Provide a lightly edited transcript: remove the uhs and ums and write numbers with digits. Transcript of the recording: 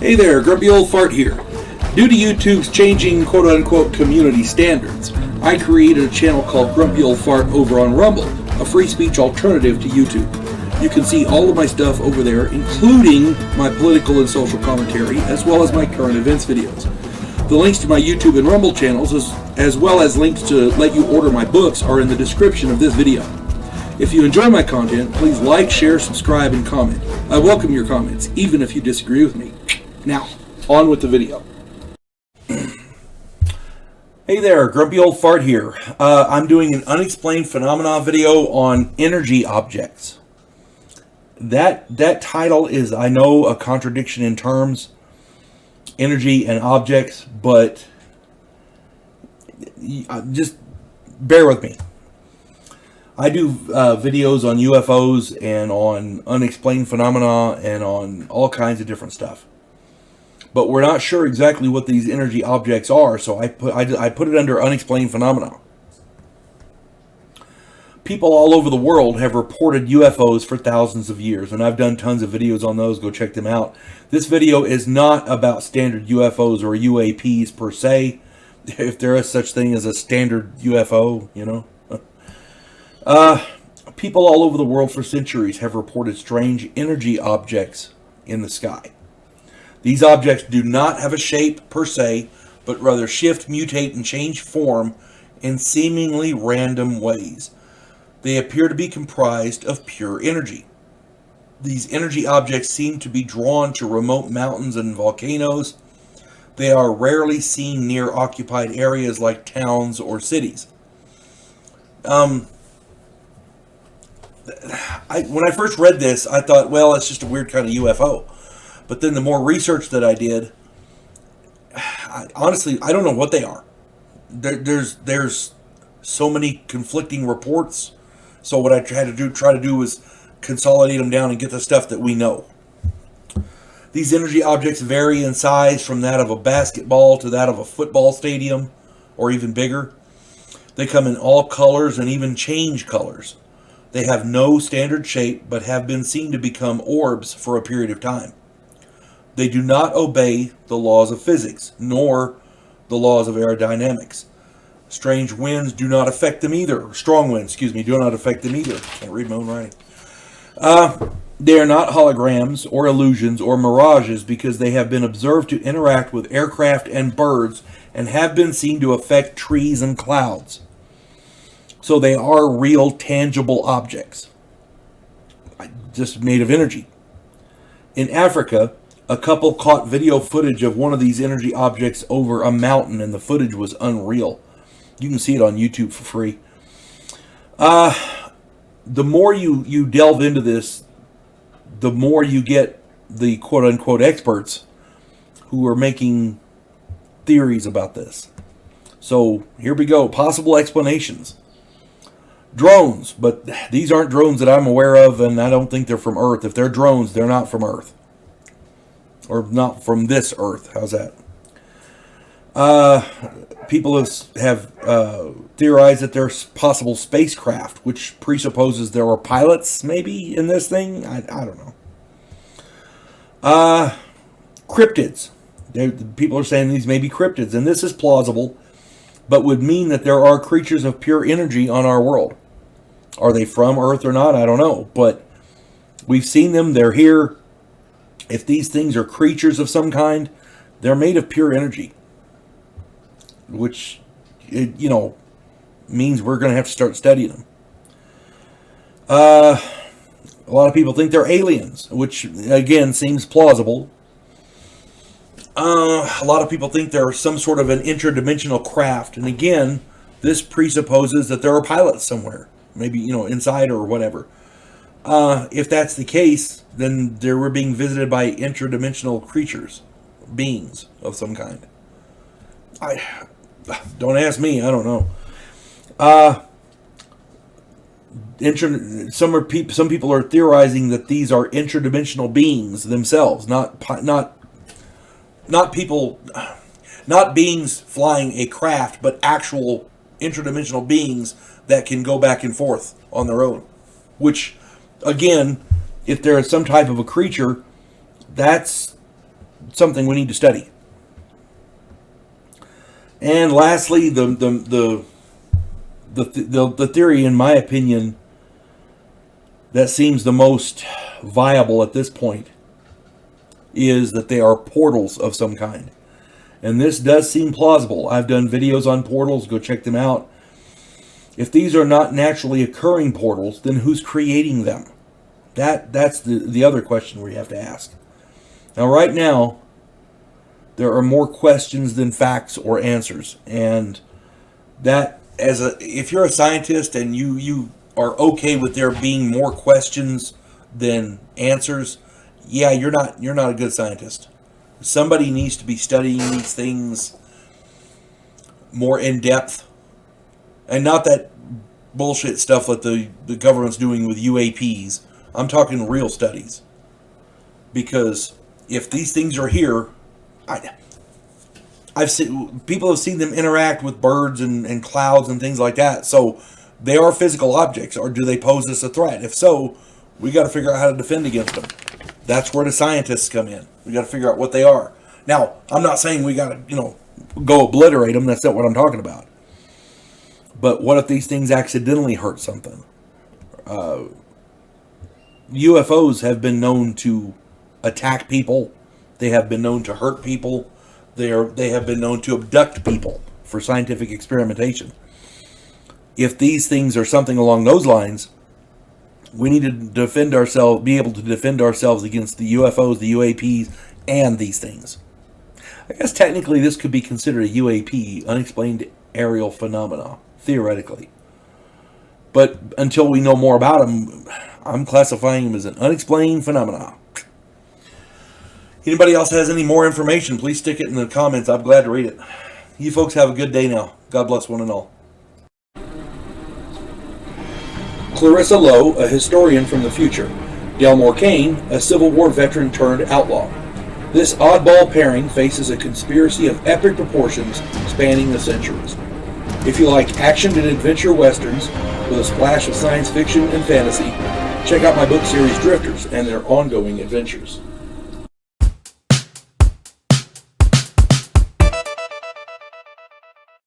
Hey there, Grumpy Old Fart here. Due to YouTube's changing quote-unquote community standards, I created a channel called Grumpy Old Fart over on Rumble, a free speech alternative to YouTube. You can see all of my stuff over there, including my political and social commentary, as well as my current events videos. The links to my YouTube and Rumble channels, as well as links to let you order my books, are in the description of this video. If you enjoy my content, please like, share, subscribe, and comment. I welcome your comments, even if you disagree with me. Now, on with the video. Hey there, Grumpy Old Fart here. I'm doing an unexplained phenomena video on energy objects. That title is, I know, a contradiction in terms, energy and objects, but just bear with me. I do videos on UFOs and on unexplained phenomena and on all kinds of different stuff. But we're not sure exactly what these energy objects are, so I put it under unexplained phenomena. People all over the world have reported UFOs for thousands of years, and I've done tons of videos on those. Go check them out. This video is not about standard UFOs or UAPs per se, if there is such thing as a standard UFO, you know. People all over the world for centuries have reported strange energy objects in the sky. These objects do not have a shape per se, but rather shift, mutate, and change form in seemingly random ways. They appear to be comprised of pure energy. These energy objects seem to be drawn to remote mountains and volcanoes. They are rarely seen near occupied areas like towns or cities. When I first read this, I thought, well, it's just a weird kind of UFO. But then the more research that I did, honestly, I don't know what they are. There's so many conflicting reports. So what I try to do is consolidate them down and get the stuff that we know. These energy objects vary in size from that of a basketball to that of a football stadium, or even bigger. They come in all colors and even change colors. They have no standard shape, but have been seen to become orbs for a period of time. They do not obey the laws of physics, nor the laws of aerodynamics. Strange winds do not affect them either. Strong winds, do not affect them either. Can't read my own writing. They are not holograms or illusions or mirages because they have been observed to interact with aircraft and birds and have been seen to affect trees and clouds. So they are real, tangible objects, just made of energy. In Africa, a couple caught video footage of one of these energy objects over a mountain, and the footage was unreal. You can see it on YouTube for free. The more you delve into this, the more you get the quote-unquote experts who are making theories about this. So here we go. Possible explanations. Drones, but these aren't drones that I'm aware of, and I don't think they're from Earth. If they're drones, they're not from Earth. Or not from this Earth. How's that? People have theorized that there's possible spacecraft, which presupposes there are pilots, maybe, in this thing. I don't know. Cryptids. People are saying these may be cryptids, and this is plausible, but would mean that there are creatures of pure energy on our world. Are they from Earth or not? I don't know, but we've seen them. They're here. If these things are creatures of some kind, they're made of pure energy, which, means we're going to have to start studying them. A lot of people think they're aliens, which, again, seems plausible. A lot of people think they're some sort of an interdimensional craft, and again, this presupposes that there are pilots somewhere, maybe, inside or whatever. If that's the case, then they were being visited by interdimensional creatures, beings of some kind. Don't ask me, I don't know. Some people are theorizing that these are interdimensional beings themselves, not people, not beings flying a craft, but actual interdimensional beings that can go back and forth on their own, which, again, if there is some type of a creature, that's something we need to study. And lastly, the theory, in my opinion, that seems the most viable at this point is that they are portals of some kind. And this does seem plausible. I've done videos on portals. Go check them out. If these are not naturally occurring portals, then who's creating them? That's the other question we have to ask. Now, right now, there are more questions than facts or answers. And that, if you're a scientist and you are okay with there being more questions than answers, yeah, you're not a good scientist. Somebody needs to be studying these things more in depth, and not that bullshit stuff that the government's doing with UAPs. I'm talking real studies. Because if these things are here, I've seen people have seen them interact with birds and clouds and things like that. So they are physical objects, or do they pose us a threat? If so, we got to figure out how to defend against them. That's where the scientists come in. We got to figure out what they are. Now, I'm not saying we got to, go obliterate them. That's not what I'm talking about. But what if these things accidentally hurt something? UFOs have been known to attack people. They have been known to hurt people. They have been known to abduct people for scientific experimentation. If these things are something along those lines, we need to defend ourselves, be able to defend ourselves against the UFOs, the UAPs, and these things. I guess technically this could be considered a UAP, unexplained aerial phenomena, theoretically. But until we know more about them, I'm classifying them as an unexplained phenomena. Anybody else has any more information, please stick it in the comments. I'm glad to read it. You folks have a good day now. God bless one and all. Clarissa Lowe, a historian from the future. Delmore Kane, a Civil War veteran turned outlaw. This oddball pairing faces a conspiracy of epic proportions spanning the centuries. If you like action and adventure westerns with a splash of science fiction and fantasy, check out my book series Drifters and their ongoing adventures.